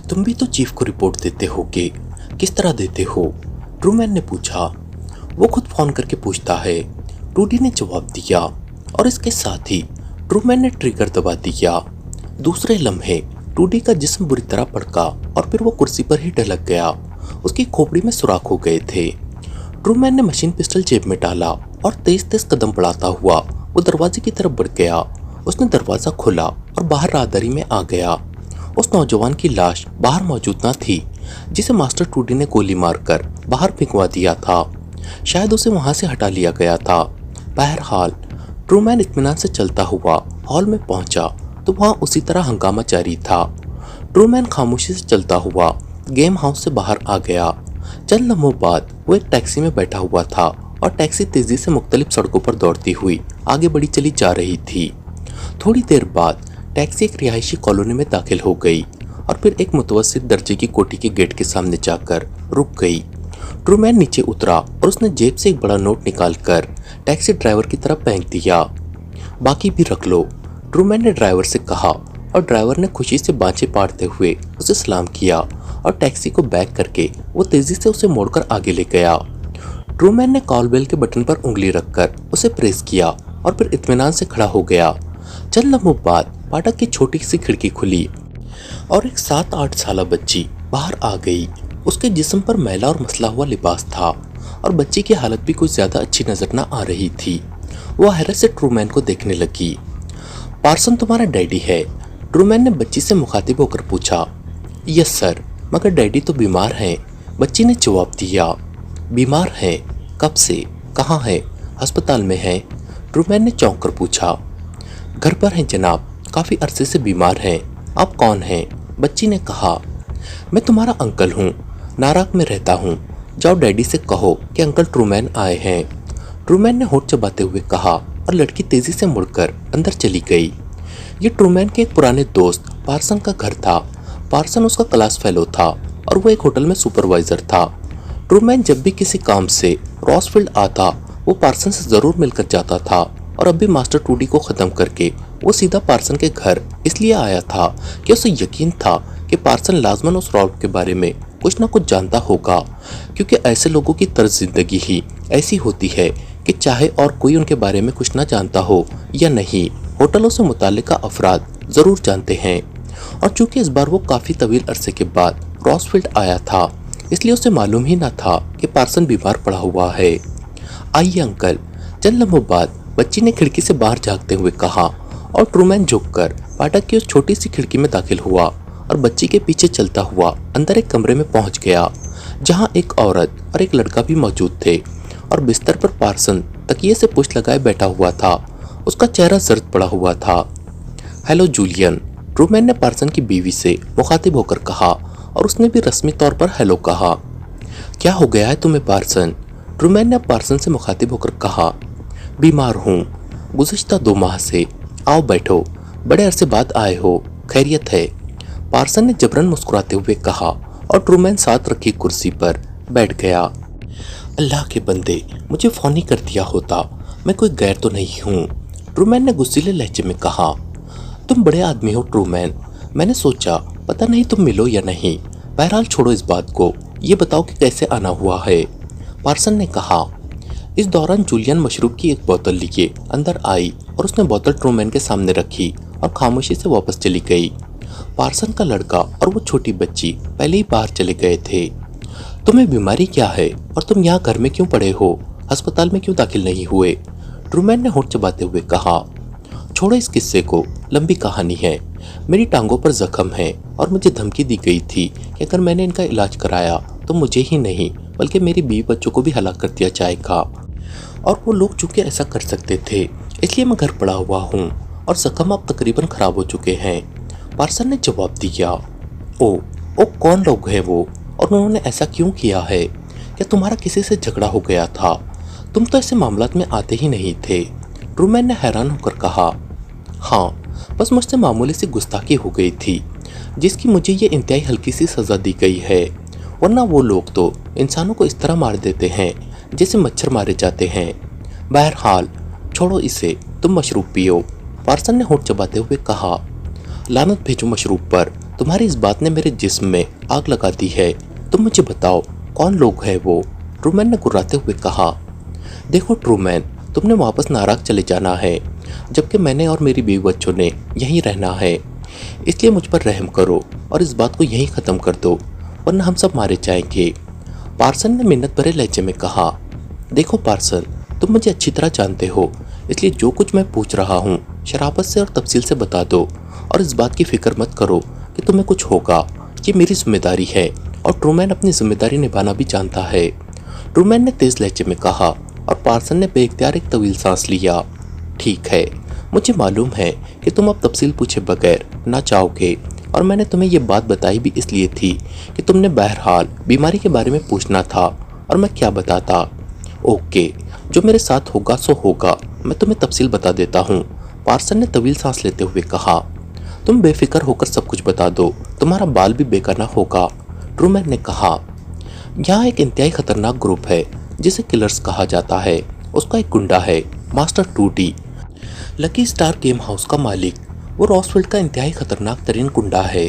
तुम भी तो चीफ को रिपोर्ट देते होगे, किस तरह देते हो? ट्रूमैन ने पूछा। वो खुद फोन करके पूछता है, टूडी ने जवाब दिया, और इसके साथ ही ट्रूमैन ने ट्रिगर दबा दिया। दूसरे लम्हे टूडी का जिस्म बुरी तरह भड़का और फिर वो कुर्सी पर ही ढलक गया। उसकी खोपड़ी में सुराख हो गए थे। ट्रूमैन ने मशीन पिस्टल जेब में डाला और तेज तेज कदम बढ़ाता हुआ वो दरवाजे की तरफ बढ़ गया। उसने दरवाजा खोला और बाहर राहदारी में आ गया। उस नौजवान की लाश बाहर मौजूद न थी, जिसे मास्टर टूडी ने गोली मारकर बाहर फेंकवा दिया था। शायद उसे वहां से हटा लिया गया था। बहरहाल ट्रूमैन इत्मीनान से चलता हुआ हॉल में पहुंचा तो वहां उसी तरह हंगामा जारी था। ट्रूमैन खामोशी से चलता हुआ गेम हाउस से बाहर आ गया। चंद लम्हों बाद वो एक टैक्सी में बैठा हुआ था और टैक्सी तेजी से मुख्तलिफ सड़कों पर दौड़ती हुई आगे बढ़ी चली जा रही थी। थोड़ी देर बाद टैक्सी एक रिहायशी कॉलोनी में दाखिल हो गई और फिर एक मुतवस्सित दर्जे की कोठी के गेट के सामने जाकर रुक गई। ट्रूमैन नीचे उतरा और उसने जेब से एक बड़ा नोट निकालकर टैक्सी ड्राइवर की तरफ फेंक दिया। बाकी भी रख लो, ट्रूमैन ने ड्राइवर से कहा, और ड्राइवर ने खुशी से बाँछें पाड़ते हुए उसे सलाम किया और टैक्सी को बैक करके वो तेजी से उसे मोड़कर आगे ले गया। ट्रूमैन ने कॉल बेल के बटन पर उंगली रखकर उसे प्रेस किया और फिर इत्मीनान से खड़ा हो गया। चंद लम्हों बाद फाटक की छोटी सी खिड़की खुली और एक 7-8 साल बच्ची बाहर आ गई। उसके जिस्म पर मैला और मसला हुआ लिबास था और बच्ची की हालत भी कुछ ज्यादा अच्छी नजर न आ रही थी। वो हैरत से ट्रूमैन को देखने लगी। पार्सन तुम्हारा डैडी है? ट्रूमैन ने बच्ची से मुखातिब होकर पूछा। यस सर, मगर डैडी तो बीमार हैं, बच्ची ने जवाब दिया। बीमार हैं? कब से? कहाँ हैं? अस्पताल में हैं? ट्रूमैन ने चौंक कर पूछा। घर पर हैं जनाब, काफ़ी अरसे से बीमार हैं। आप कौन हैं? बच्ची ने कहा। मैं तुम्हारा अंकल हूँ, नाराक में रहता हूँ। जाओ डैडी से कहो कि अंकल ट्रूमैन आए हैं। ट्रूमैन ने होठ चबाते हुए कहा और लड़की तेजी से मुड़कर अंदर चली गई। ये ट्रूमैन के एक पुराने दोस्त पार्सन का घर था। पार्सन उसका क्लास फेलो था और वो एक होटल में सुपरवाइजर था। ट्रूमैन जब भी किसी काम से रॉसफील्ड आता वो पार्सन से ज़रूर मिलकर जाता था और अब भी मास्टर टूडी को ख़त्म करके वो सीधा पार्सन के घर इसलिए आया था कि उसे यकीन था कि पार्सन लाजमन उस रॉल्फ के बारे में कुछ ना कुछ जानता होगा, क्योंकि ऐसे लोगों की तर्ज जिंदगी ही ऐसी होती है कि चाहे और कोई उनके बारे में कुछ ना जानता हो या नहीं, होटलों से मुताल्लिका अफराद ज़रूर जानते हैं। और चूंकि इस बार वो काफ़ी तवील अरसे के बाद रॉसफील्ड आया था, इसलिए उसे मालूम ही ना था कि पार्सन बीमार पड़ा हुआ है। आइए अंकल, चंद लम्हों बाद बच्ची ने खिड़की से बाहर झांकते हुए कहा और ट्रूमैन झुककर फाटक की उस छोटी सी खिड़की में दाखिल हुआ और बच्ची के पीछे चलता हुआ अंदर एक कमरे में पहुंच गया, जहां एक औरत और एक लड़का भी मौजूद थे और बिस्तर पर पार्सन तकिए से पुश लगाए बैठा हुआ था। उसका चेहरा जर्द पड़ा हुआ था। हेलो जूलियन, ट्रूमैन ने पार्सन की बीवी से मुखातिब होकर कहा और उसने भी रस्मी तौर पर हेलो कहा। क्या हो गया है तुम्हें पार्सन? ट्रूमैन ने पार्सन से मुखातिब होकर कहा। बीमार हूँ, गुज़िश्ता 2 माह से। आओ बैठो, बड़े अरसे बाद आए हो, खैरियत है? पार्सन ने जबरन मुस्कुराते हुए कहा और ट्रूमैन साथ रखी कुर्सी पर बैठ गया। अल्लाह के बंदे, मुझे फ़ोन ही कर दिया होता, मैं कोई गैर तो नहीं हूँ, ट्रूमैन ने गुस्सीले लहजे में कहा। तुम बड़े आदमी हो ट्रूमैन, मैंने सोचा पता नहीं तुम मिलो या नहीं। बहरहाल छोड़ो इस बात को, ये बताओ कि कैसे आना हुआ है, पार्सन ने कहा। इस दौरान जूलियन मशरूब की एक बोतल लिए अंदर आई और उसने बोतल ट्रूमैन के सामने रखी और खामोशी से वापस चली गई। पार्सन का लड़का और वो छोटी बच्ची पहले ही बाहर चले गए थे। तुम्हें बीमारी क्या है और तुम यहाँ घर में क्यों पड़े हो? अस्पताल में क्यों दाखिल नहीं हुए? ट्रूमैन ने होठ चबाते हुए कहा। छोड़ो इस किस्से को, लंबी कहानी है। मेरी टांगों पर जख्म है और मुझे धमकी दी गई थी कि अगर मैंने इनका इलाज कराया तो मुझे ही नहीं बल्कि मेरी बीवी बच्चों को भी हलाक कर दिया जाएगा, और वो लोग चूंकि ऐसा कर सकते थे इसलिए मैं घर पड़ा हुआ हूँ और जख्म अब तकरीबन ख़राब हो चुके हैं, पार्सन ने जवाब दिया। ओ कौन लोग हैं वो, और उन्होंने ऐसा क्यों किया है? क्या तुम्हारा किसी से झगड़ा हो गया था? तुम तो ऐसे मामलात में आते ही नहीं थे, ट्रूमैन ने हैरान होकर कहा। हाँ, बस मुझसे मामूली सी गुस्ताखी हो गई थी जिसकी मुझे ये इंतहाई हल्की सी सज़ा दी गई है, वरना वो लोग तो इंसानों को इस तरह मार देते हैं जैसे मच्छर मारे जाते हैं। बहरहाल छोड़ो इसे, तुम मशरूब पियो, पार्सन ने होठ चबाते हुए कहा। लानत भेजो मशरूब पर, तुम्हारी इस बात ने मेरे जिस्म में आग लगा दी है। तुम मुझे बताओ कौन लोग हैं वो? ट्रूमैन ने गुर्राते हुए कहा। देखो ट्रूमैन, तुमने वापस नाराज चले जाना है, जबकि मैंने और मेरी बीवी बच्चों ने यहीं रहना है। इसलिए मुझ पर रहम करो और इस बात को यहीं ख़त्म कर दो, वरना हम सब मारे जाएंगे। पार्सन ने मिन्नत भरे लहजे में कहा। देखो पार्सन, तुम मुझे अच्छी तरह जानते हो, इसलिए जो कुछ मैं पूछ रहा हूँ शराफत से और तफसील से बता दो और इस बात की फिक्र मत करो कि तुम्हें कुछ होगा। ये मेरी जिम्मेदारी है और ट्रूमैन अपनी जिम्मेदारी निभाना भी जानता है। ट्रूमैन ने तेज लहजे में कहा और पार्सन ने बेइख्तियार एक तवील सांस लिया। ठीक है, मुझे मालूम है कि तुम अब तफसील पूछे बगैर ना चाहोगे और मैंने तुम्हें ये बात बताई भी इसलिए थी कि तुमने बहरहाल बीमारी के बारे में पूछना था और मैं क्या बताता। ओके, जो मेरे साथ होगा सो होगा, मैं तुम्हें तफसील बता देता हूँ, पार्सन ने तवील सांस लेते हुए कहा। तुम बेफिक्र होकर सब कुछ बता दो, तुम्हारा बाल भी बेकार ना होगा, ट्रूमैन ने कहा। यहाँ एक इंतहाई खतरनाक ग्रुप है जिसे किलर्स कहा जाता है। उसका एक गुंडा है, मास्टर टूटी, लकी स्टार गेम हाउस का मालिक। वो रॉसफील्ड का इंतहाई खतरनाक तरीन गुंडा है।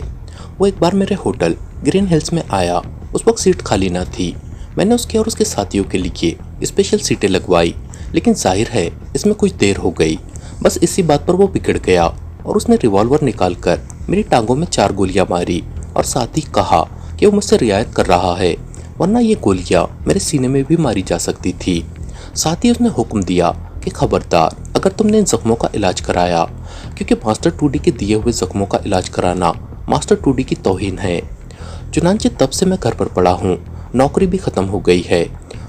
वो एक बार मेरे होटल ग्रीन हिल्स में आया। उस वक्त सीट खाली ना थी। मैंने उसके और उसके साथियों के लिए स्पेशल सीटें लगवाई, लेकिन जाहिर है इसमें कुछ देर हो गई। बस इसी बात पर वो बिगड़ गया और उसने रिवॉल्वर निकालकर मेरी टांगों में 4 गोलियां मारी और साथ ही कहा कि वो मुझसे रियायत कर रहा है, वरना ये गोलियां मेरे सीने में भी मारी जा सकती थी। साथ ही उसने हुक्म दिया कि खबरदार अगर तुमने इन जख्मों का इलाज कराया, क्योंकि मास्टर टूडी के दिए हुए जख्मों का इलाज कराना मास्टर टूडी की तौहीन है। चुनांचे तब से मैं घर पर पड़ा हूँ, नौकरी भी खत्म हो गई है।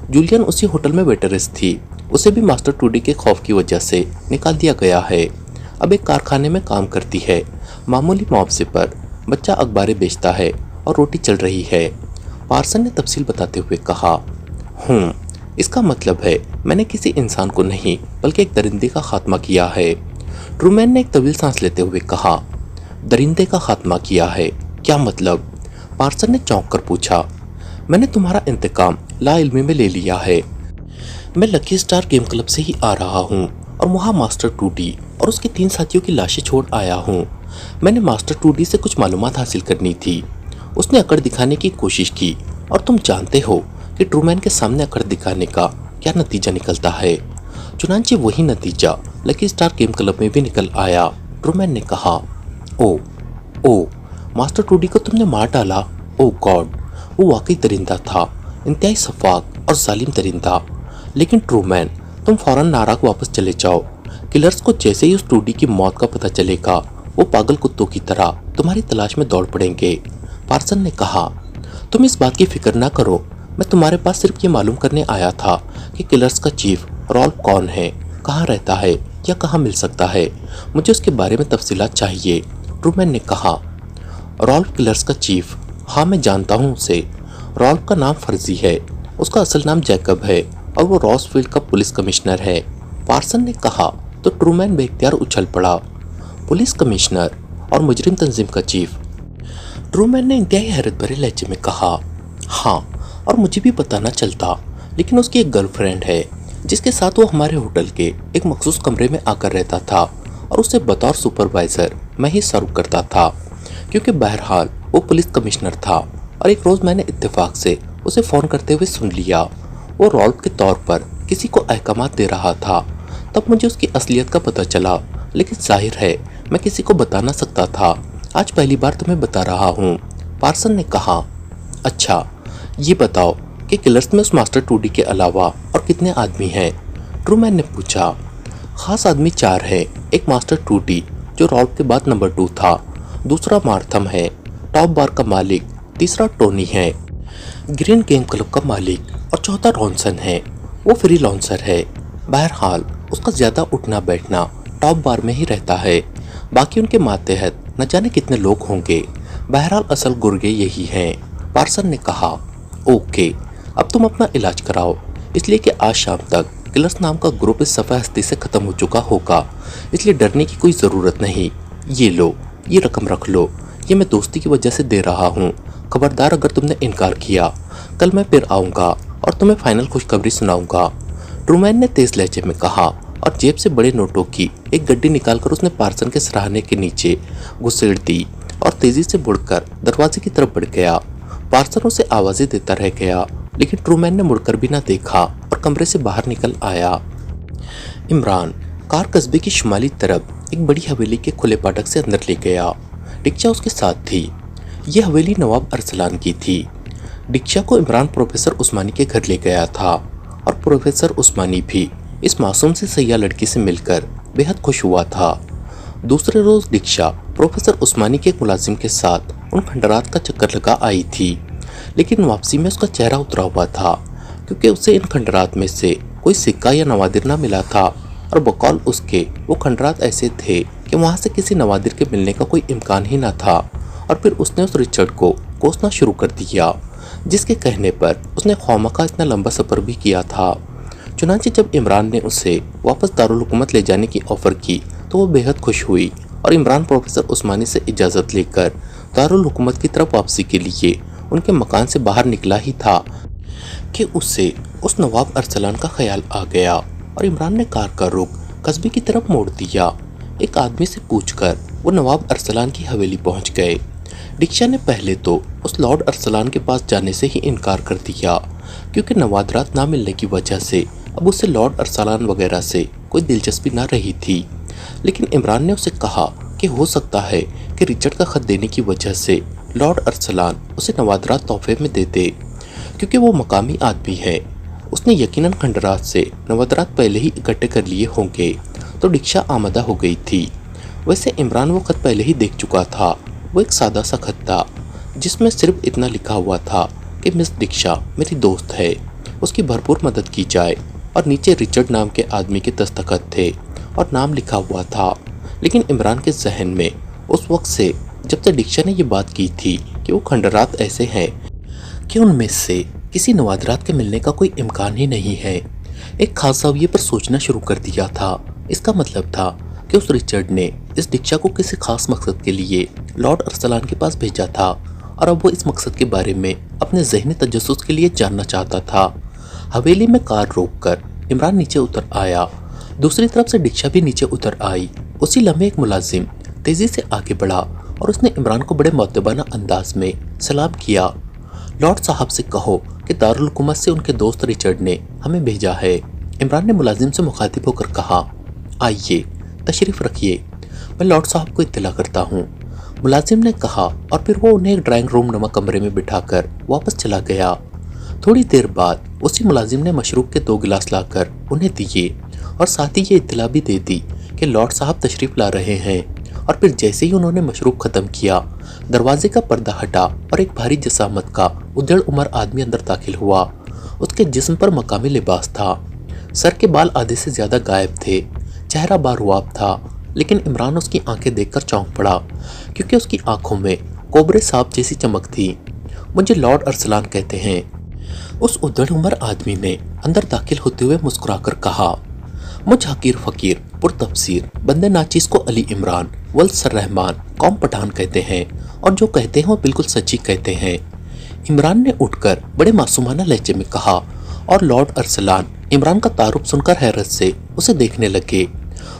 जूलियन उसी होटल में वेटरेस थी, उसे भी मास्टर टूडी के खौफ की वजह से निकाल दिया गया है। अब एक कारखाने में काम करती है, मामूली मुआवजे पर। बच्चा अखबारें बेचता है और रोटी चल रही है, पार्सन ने तफसील बताते हुए कहा। इसका मतलब है मैंने किसी इंसान को नहीं बल्कि एक दरिंदे का खात्मा किया है, ट्रूमैन ने एक तवील सांस लेते हुए कहा। दरिंदे का खात्मा किया है? क्या मतलब? पार्सन ने चौंक कर पूछा। मैंने तुम्हारा इंतकाम लाइल्मी में ले लिया है। मैं लकी स्टार गेम क्लब से ही आ रहा हूँ और वहाँ मास्टर टूडी और उसके 3 साथियों की लाशें छोड़ आया हूँ। मैंने मास्टर टूडी से कुछ मालूमात हासिल करनी थी। उसने अकड़ दिखाने की कोशिश की और तुम जानते हो कि ट्रूमैन के सामने अकड़ दिखाने का क्या नतीजा निकलता है। चुनांचे वही नतीजा लकी स्टार गेम क्लब में भी निकल आया, ट्रूमैन ने कहा। ओ, मास्टर टूडी को तुमने मार डाला? ओ गॉड, वो वाकई दरिंदा था, इंतहाई सफाक और जालिम दरिंदा। लेकिन ट्रूमैन, तुम फौरन नाराग वापस चले जाओ। किलर्स को जैसे ही उस टूडी की मौत का पता चलेगा, वो पागल कुत्तों की तरह तुम्हारी तलाश में दौड़ पड़ेंगे, पार्सन ने कहा। तुम इस बात की फिक्र ना करो, मैं तुम्हारे पास सिर्फ ये मालूम करने आया था कि किलर्स का चीफ रॉल्फ कौन है, कहाँ रहता है या कहाँ मिल सकता है। मुझे उसके बारे में तफसीलात चाहिए, ट्रूमैन ने कहा। रॉल्फ किलर्स का चीफ? हाँ, मैं जानता हूँ उसे। रॉल्फ का नाम फर्जी है, उसका असल नाम जैकब है और वो रॉसफील्ड का पुलिस कमिश्नर है, पार्सन ने कहा। तो ट्रूमैन बेख्तियार उछल पड़ा। पुलिस कमिश्नर और मुजरिम तंजीम का चीफ? ट्रूमैन ने इंतहाई हैरत भरे लहजे में कहा। हाँ, और मुझे भी पता न चलता, लेकिन उसकी एक गर्लफ्रेंड है जिसके साथ वो हमारे होटल के एक मखसूस कमरे में आकर रहता था और उसे बतौर सुपरवाइज़र मैं ही सर्व करता था, क्योंकि बहरहाल वो पुलिस कमिश्नर था। और एक रोज़ मैंने इत्तेफाक से उसे फ़ोन करते हुए सुन लिया। वो रॉल्फ के तौर पर किसी को अहकामात दे रहा था। तब मुझे उसकी असलियत का पता चला, लेकिन जाहिर है मैं किसी को बता ना सकता था। आज पहली बार तुम्हें बता रहा हूँ, पार्सन ने कहा। अच्छा, ये बताओ कि किलर्स में उस मास्टर टूडी के अलावा और कितने आदमी हैं, ट्रूमैन ने पूछा। खास आदमी 4 हैं। एक मास्टर टूडी जो रॉल्फ के बाद नंबर 2 था, दूसरा मार्थम है, टॉप बार का मालिक, तीसरा टोनी है, ग्रीन गेम क्लब का मालिक, और चौथा रॉनसन है, वो फ्री लॉन्सर है। बहरहाल उसका ज़्यादा उठना बैठना टॉप बार में ही रहता है। बाकी उनके मातहत न जाने कितने लोग होंगे। बहरहाल असल गुर्गे यही हैं, पार्सन ने कहा। ओके, अब तुम अपना इलाज कराओ, इसलिए कि आज शाम तक किलर्स नाम का ग्रुप इस सफ़े हस्ती से ख़त्म हो चुका होगा, इसलिए डरने की कोई ज़रूरत नहीं। ये लो, ये रकम रख लो, ये मैं दोस्ती की वजह से दे रहा हूँ। खबरदार अगर तुमने इनकार किया, कल मैं फिर आऊँगा और तुम्हें फाइनल खुशखबरी सुनाऊँगा, ट्रूमैन ने तेज लहजे में कहा और जेब से बड़े नोटों की एक गड्डी निकालकर उसने पार्सन के सराहने के नीचे घुसेड़ दी। और तेजी से मुड़कर दरवाजे की तरफ बढ़ गया। पार्सलों से आवाजें देता रह गया, लेकिन ट्रूमैन ने मुड़कर भी ना देखा और कमरे से बाहर निकल आया। इमरान कार कस्बे की शुमाली तरफ एक बड़ी हवेली के खुले फाटक से अंदर ले गया। डिक्शा उसके साथ थी। यह हवेली नवाब अरसलान की थी। डिक्शा को इमरान प्रोफेसर उस्मानी के घर ले गया था और प्रोफेसर उस्मानी भी इस मासूम सी सैया लड़की से मिलकर बेहद खुश हुआ था। दूसरे रोज डिक्शा प्रोफेसर उस्मानी के एक मुलाजिम के साथ उन खंडरात का चक्कर लगा आई थी, लेकिन वापसी में उसका चेहरा उतरा हुआ था क्योंकि उसे इन खंडरात में से कोई सिक्का या नवादिर ना मिला था और बकौल उसके वो खंडरात ऐसे थे कि वहाँ से किसी नवादिर के मिलने का कोई इम्कान ही ना था। और फिर उसने उस रिचर्ड को कोसना शुरू कर दिया, जिसके कहने पर उसने खौमाखा इतना लंबा सफ़र भी किया था। चुनांचे जब इमरान ने उसे वापस दारुल हुकूमत ले जाने की ऑफ़र की तो वो बेहद खुश हुई और इमरान प्रोफेसर उस्मानी से इजाज़त लेकर दारुल हुकूमत की तरफ वापसी के लिए उनके मकान से बाहर निकला ही था कि उसे उस नवाब अरसलान का ख्याल आ गया और इमरान ने कार का रुख कस्बे की तरफ मोड़ दिया। एक आदमी से पूछकर वो नवाब अरसलान की हवेली पहुंच गए। डिक्शा ने पहले तो उस लॉर्ड अरसलान के पास जाने से ही इनकार कर दिया क्योंकि नवादरात ना मिलने की वजह से अब उसे लॉर्ड अरसलान वगैरह से कोई दिलचस्पी ना रही थी। लेकिन इमरान ने उसे कहा कि हो सकता है कि रिचर्ड का खत देने की वजह से लॉर्ड अरसलान उसे नवादरात तोहफे में दे दे, क्योंकि वो मकामी आदमी है। उसने यकीनन खंडरात से नवादरात पहले ही इकट्ठे कर लिए होंगे। तो डिक्शा आमदा हो गई थी। वैसे इमरान वो खत पहले ही देख चुका था। वो एक सादा सा खत था जिसमें सिर्फ इतना लिखा हुआ था कि मिस डिक्शा मेरी दोस्त है, उसकी भरपूर मदद की जाए, और नीचे रिचर्ड नाम के आदमी के दस्तखत थे और नाम लिखा हुआ था। लेकिन इमरान के जहन में उस वक्त से जब से डिक्शा ने ये बात की थी कि वो खंडरात ऐसे हैं कि उनमें से किसी नवादरात के मिलने का कोई इम्कान ही नहीं है, एक खास जाविये पर सोचना शुरू कर दिया था। इसका मतलब था कि उस रिचर्ड ने इस डिक्शा को किसी खास मकसद के लिए लॉर्ड अरसलान के पास भेजा था और अब वो इस मकसद के बारे में अपने ज़हनी तजस्सुस के लिए जानना चाहता था। हवेली में कार रोककर इमरान नीचे उतर आया। दूसरी तरफ से डिक्शा भी नीचे उतर आई। उसी लम्हे एक मुलाजिम तेजी से आगे बढ़ा और उसने इमरान को बड़े मुअद्दबाना अंदाज में सलाम किया। लॉर्ड साहब से कहो कि दारुल हुकूमत से उनके दोस्त रिचर्ड ने हमें भेजा है। इमरान ने मुलाजिम से मुखातिब होकर कहा, आइए तशरीफ़ रखिए, मैं लॉर्ड साहब को इत्तला करता हूँ। मुलाजिम ने कहा और फिर वो उन्हें एक ड्राइंग रूम नुमा कमरे में बिठाकर वापस चला गया। थोड़ी देर बाद उसी मुलाजिम ने मशरूब के 2 गिलास लाकर उन्हें दिए और साथ ही ये इत्तला भी दे दी कि लॉर्ड साहब तशरीफ़ ला रहे हैं। और फिर जैसे ही उन्होंने मशरूब ख़त्म किया, दरवाजे का पर्दा हटा और एक भारी जसामत का उद्दड़ उमर आदमी अंदर दाखिल हुआ। उसके जिस्म पर मकामी लिबास था, सर के बाल आधे से ज़्यादा गायब थे, चेहरा बारुआब था। लेकिन इमरान उसकी आंखें देखकर चौंक पड़ा क्योंकि उसकी आंखों में कोबरे सांप जैसी चमक थी। मुझे लॉर्ड अरसलान कहते हैं, उस उद्दड़ उमर आदमी ने अंदर दाखिल होते हुए मुस्कुराकर कहा। मुझ हकीर फ़कीर पुरतफसीर बंदे नाचीज़ को अली इमरान वल सररहमान कौम पठान कहते हैं, और जो कहते हैं वो बिल्कुल सच्ची कहते हैं। इमरान ने उठकर बड़े मासूमाना लहजे में कहा और लॉर्ड अरसलान इमरान का तारुफ सुनकर हैरत से उसे देखने लगे।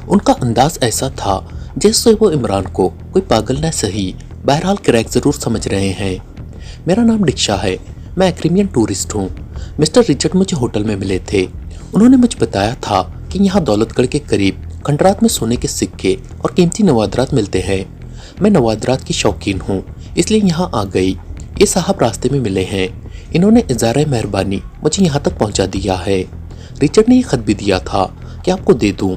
उनका अंदाज ऐसा था जैसे वो इमरान को कोई पागल न सही, बहरहाल क्रैक ज़रूर समझ रहे हैं। मेरा नाम डिक्शा है, मैं एक्रीमियन टूरिस्ट हूँ। मिस्टर रिचर्ड मुझे होटल में मिले थे। उन्होंने मुझे बताया था कि यहाँ दौलतगढ़ के करीब खंडरात में सोने के सिक्के और कीमती नवादरात मिलते हैं। मैं नवादरात की शौकीन हूँ, इसलिए यहाँ आ गई। ये साहब रास्ते में मिले हैं, इन्होंने इज़ारे मेहरबानी मुझे यहाँ तक पहुँचा दिया है। रिचर्ड ने ये ख़त भी दिया था कि आपको दे दूँ।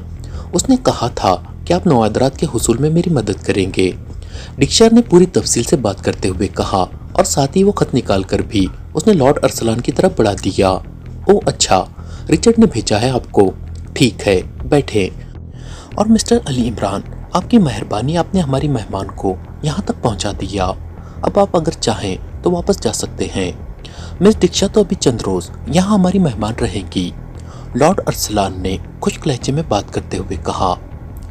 उसने कहा था कि आप नवादरात के हुसूल में मेरी मदद करेंगे। डिक्शा ने पूरी तफसील से बात करते हुए कहा और साथ ही वो ख़त निकाल कर भी उसने लॉर्ड अरसलान की तरफ बढ़ा दिया। ओह अच्छा, रिचर्ड ने भेजा है आपको। ठीक है, बैठे। और मिस्टर अली इमरान, आपकी मेहरबानी, आपने हमारी मेहमान को यहाँ तक पहुँचा दिया। अब आप अगर चाहें तो वापस जा सकते हैं। मिस डिक्शा तो अभी चंद रोज़ यहाँ हमारी मेहमान रहेंगी। लॉर्ड अरसलान ने खुश्क लहजे में बात करते हुए कहा।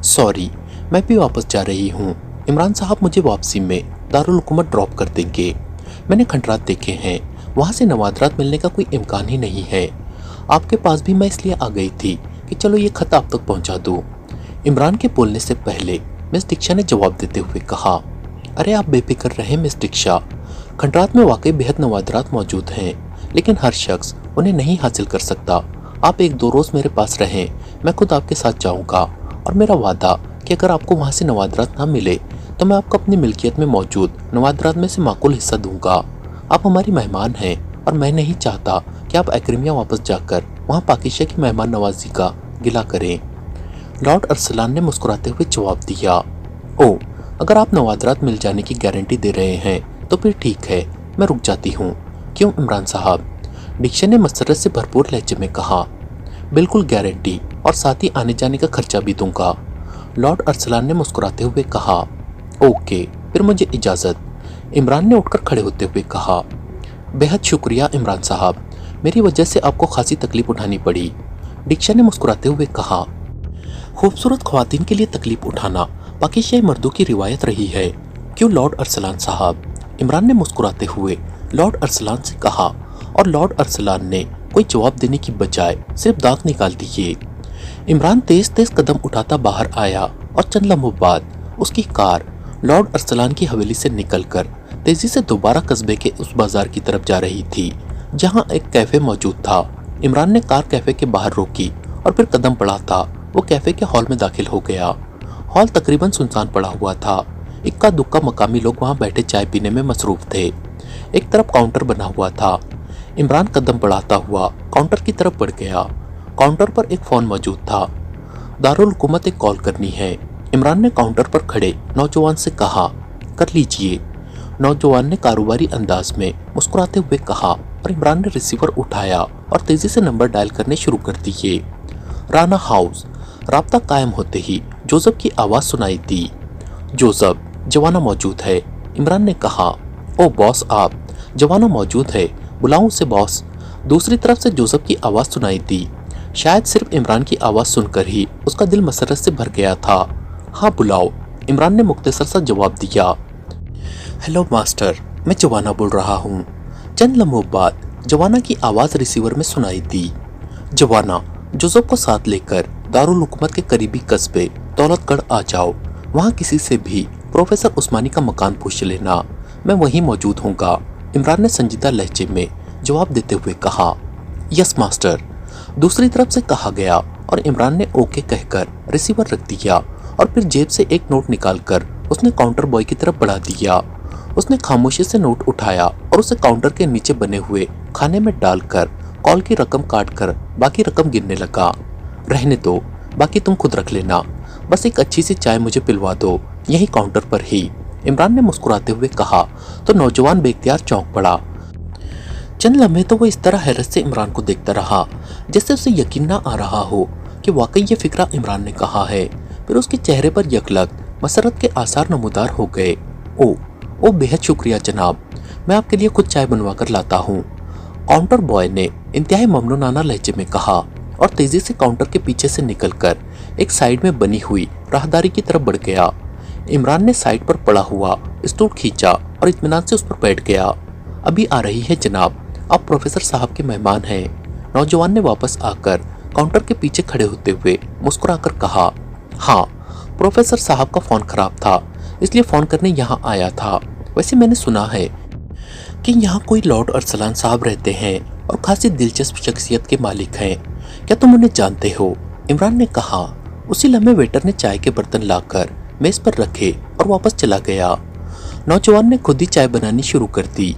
सॉरी, मैं भी वापस जा रही हूँ। इमरान साहब मुझे वापसी में दारुल हुकूमत ड्रॉप कर देंगे। मैंने खंडरात देखे हैं, वहाँ से नवादरात मिलने का कोई इम्कान ही नहीं है। आपके पास भी मैं इसलिए आ गई थी कि चलो ये खत आप तक पहुँचा दूँ। इमरान के बोलने से पहले मिस डिक्शा ने जवाब देते हुए कहा, अरे आप बेफिक्र रहें मिस दीक्षा, खंडरात में वाकई बेहद नवादरात मौजूद हैं, लेकिन हर शख्स उन्हें नहीं हासिल कर सकता। आप एक दो रोज मेरे पास रहें, मैं खुद आपके साथ जाऊंगा, और मेरा वादा कि अगर आपको वहां से नवादरात ना मिले तो मैं आपको अपनी मिल्कियत में मौजूद नवादरात में से माकूल हिस्सा दूंगा। आप हमारी मेहमान हैं और मैं नहीं चाहता कि आप एक्रीमिया वापस जाकर वहाँ पाकिशा की मेहमान नवाजी का गिला करें। लॉर्ड अरसलान ने मुस्कुराते हुए जवाब दिया, ओ, अगर आप नवादरात मिल जाने की गारंटी दे रहे हैं तो फिर ठीक है, मैं रुक जाती हूँ। क्यों इमरान साहब? दीक्षा ने मसरत से भरपूर लहजे में कहा। बिल्कुल गारंटी, और साथ ही आने जाने का खर्चा भी दूंगा। लॉर्ड अरसलान ने मुस्कुराते हुए कहा, ओके, फिर मुझे इजाज़त। इमरान ने उठकर खड़े होते हुए कहा, बेहद शुक्रिया इमरान साहब, मेरी वजह से आपको खासी तकलीफ उठानी पड़ी। दीक्षा ने मुस्कुराते हुए कहा, खूबसूरत ख्वातीन के लिए तकलीफ उठाना पाकिस्तानी मर्दों की रिवायत रही है, क्यों लॉर्ड अरसलान साहब? इमरान ने मुस्कुराते हुए लॉर्ड अरसलान से कहा, और लॉर्ड अरसलान ने कोई जवाब देने की बजाय सिर्फ दांत निकाल दिए। इमरान तेज तेज कदम उठाता बाहर आया और चंद लम्हों बाद उसकी कार लॉर्ड अरसलान की हवेली से निकलकर तेजी से दोबारा कस्बे के उस बाजार की तरफ जा रही थी जहां एक कैफे मौजूद था। इमरान ने कार कैफे के बाहर रोकी और फिर कदम बढ़ाता वो कैफे के हॉल में दाखिल हो गया। हॉल तकरीबन सुनसान पड़ा हुआ था। इक्का दुक्का मकामी लोग वहां बैठे चाय पीने में मसरूफ थे। एक तरफ काउंटर बना हुआ था। इमरान कदम बढ़ाता हुआ काउंटर की तरफ बढ़ गया। काउंटर पर एक फोन मौजूद था। दारुल हुकूमत एक कॉल करनी है। इमरान ने काउंटर पर खड़े नौजवान से कहा, कर लीजिए। नौजवान ने कारोबारी अंदाज में मुस्कुराते हुए कहा और इमरान ने रिसीवर उठाया और तेजी से नंबर डायल करने शुरू कर दिए। राना हाउस। राब्ता कायम होते ही जोसेफ की आवाज़ सुनाई दी। जोसेफ, जवाना मौजूद है। इमरान ने कहा, ओ बॉस, आप? जवाना मौजूद है, बुलाऊं उसे बॉस? दूसरी तरफ से जोसेफ की आवाज़ सुनाई दी। शायद सिर्फ इमरान की आवाज़ सुनकर ही उसका दिल मसरत से भर गया था। हाँ बुलाओ, इमरान ने मुख्तसर सा जवाब दिया। हेलो मास्टर, मैं जवाना बोल रहा हूँ। चंद लम्हों बाद जवाना की आवाज़ रिसीवर में सुनाई दी। जवाना, जोसेफ को साथ लेकर दारुल हुकूमत के करीबी कस्बे दौलतगढ़ आ जाओ। वहाँ किसी से भी प्रोफेसर उस्मानी का मकान पूछ लेना, मैं वहीं मौजूद हूँगा। इमरान ने संजीदा लहजे में जवाब देते हुए कहा, यस मास्टर। दूसरी तरफ से कहा गया और इमरान ने ओके कहकर रिसीवर रख दिया और फिर जेब से एक नोट निकालकर उसने काउंटर बॉय की तरफ बढ़ा दिया। उसने खामोशी से नोट उठाया और उसे काउंटर के नीचे बने हुए खाने में डालकर कॉल की रकम काटकर बाकी रकम गिनने लगा। रहने दो, बाकी तुम खुद रख लेना, बस एक अच्छी सी चाय मुझे पिलवा दो, यही काउंटर पर ही। इमरान ने मुस्कुराते हुए कहा तो नौजवान बेख्तियार चौंक पड़ा। चंद लम्हे तो वो इस तरह हैरत से इमरान को देखता रहा जैसे उसे यकीन ना आ रहा हो कि वाकई ये फिक्रा इमरान ने कहा है। फिर उसके चेहरे पर यकलक मसरत के आसार नमूदार हो गए। ओ बेहद शुक्रिया जनाब, मैं आपके लिए खुद चाय बनवा कर लाता हूँ, काउंटर बॉय ने इंतहाई ममनूनाना लहजे में कहा और तेजी से काउंटर के पीछे से निकलकर एक साइड में बनी हुई राहदारी की तरफ बढ़ गया। इमरान ने साइड पर पड़ा हुआ स्टूल खींचा और इत्मीनान से उस पर बैठ गया। अभी आ रही है जनाब, आप प्रोफेसर साहब के मेहमान हैं। नौजवान ने वापस आकर काउंटर के पीछे खड़े होते हुए मुस्कुराकर कहा, हाँ, प्रोफेसर साहब का फ़ोन खराब था इसलिए फ़ोन करने यहाँ आया था। वैसे मैंने सुना है कि यहाँ कोई लॉर्ड अरसलान साहब रहते हैं और खासी दिलचस्प शख्सियत के मालिक हैं, क्या तुम उन्हें जानते हो? इमरान ने कहा। उसी लम्हे वेटर ने चाय के बर्तन लाकर मेज पर रखे और वापस चला गया। नौजवान ने खुद ही चाय बनानी शुरू कर दी।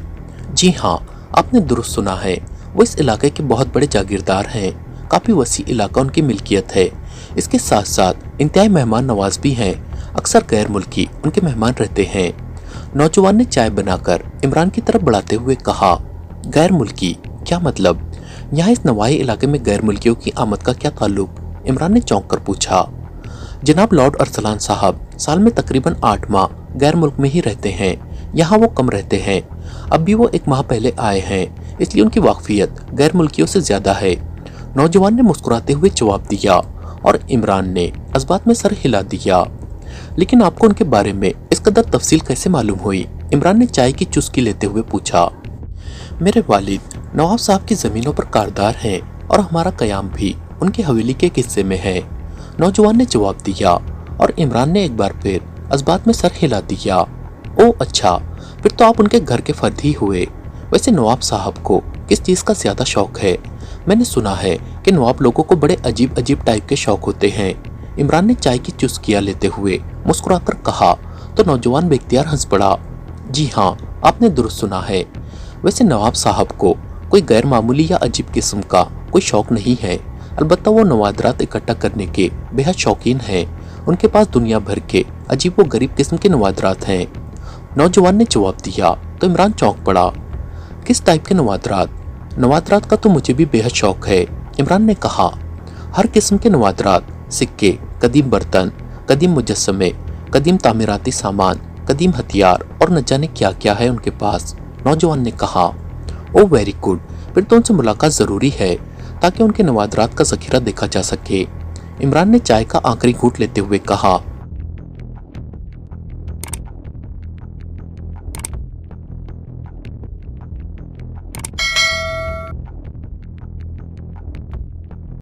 जी हाँ, आपने दुरुस्त सुना है, वो इस इलाके के बहुत बड़े जागीरदार हैं। काफ़ी वसी इलाका उनकी मिल्कियत है। इसके साथ साथ इंतहाई मेहमान नवाज भी हैं। अक्सर गैर मुल्की उनके मेहमान रहते हैं। नौजवान ने चाय बनाकर इमरान की तरफ बढ़ाते हुए कहा, गैर मुल्की क्या मतलब? यहाँ इस नवाही इलाके में गैर मुल्कियों की आमद का क्या ताल्लुक? इमरान ने चौंक कर पूछा। जनाब लॉर्ड अरसलान साहब साल में तकरीबन 8 माह गैर मुल्क में ही रहते हैं। यहाँ वो कम रहते हैं। अब भी वो 1 माह पहले आए हैं, इसलिए उनकी वाकफियत गैर मुल्कियों से ज़्यादा है। नौजवान ने मुस्कुराते हुए जवाब दिया और इमरान ने इस्बात में सर हिला दिया। लेकिन आपको उनके बारे में इस कदर तफसील कैसे मालूम हुई? इमरान ने चाय की चुस्की लेते हुए पूछा। मेरे वालिद नवाब साहब की ज़मीनों पर कारदार हैं और हमारा क़याम भी उनकी हवेली के हिस्से में है, नौजवान ने जवाब दिया और इमरान ने एक बार फिर इस्बात में सर हिला दिया। ओह अच्छा, फिर तो आप उनके घर के फर्द ही हुए। वैसे नवाब साहब को किस चीज़ का ज़्यादा शौक है? मैंने सुना है कि नवाब लोगों को बड़े अजीब अजीब टाइप के शौक होते हैं। इमरान ने चाय की चुस्कियाँ लेते हुए मुस्कुराकर कहा तो नौजवान बेख्तियार हंस पड़ा। जी हाँ, आपने दुरुस्त सुना है। वैसे नवाब साहब को कोई गैर मामूली या अजीब किस्म का कोई शौक नहीं है, अलबत्ता वो नवादरात इकट्ठा करने के बेहद शौकीन हैं। उनके पास दुनिया भर के अजीब व गरीब किस्म के नवादरात हैं। नौजवान ने जवाब दिया तो इमरान चौंक पड़ा। किस टाइप के नवादरात? नवादरात का तो मुझे भी बेहद शौक है, इमरान ने कहा। हर किस्म के नवादरात, सिक्के, कदीम बर्तन, कदीम मुजस्समे, कदीम तामीराती सामान, कदीम हथियार और न जाने क्या क्या है उनके पास, नौजवान ने कहा। ओह वेरी गुड, फिर तो उनसे मुलाकात ज़रूरी है ताकि उनके नवादरात का ज़खीरा देखा जा सके। इमरान ने चाय का आखिरी घूंट लेते हुए कहा।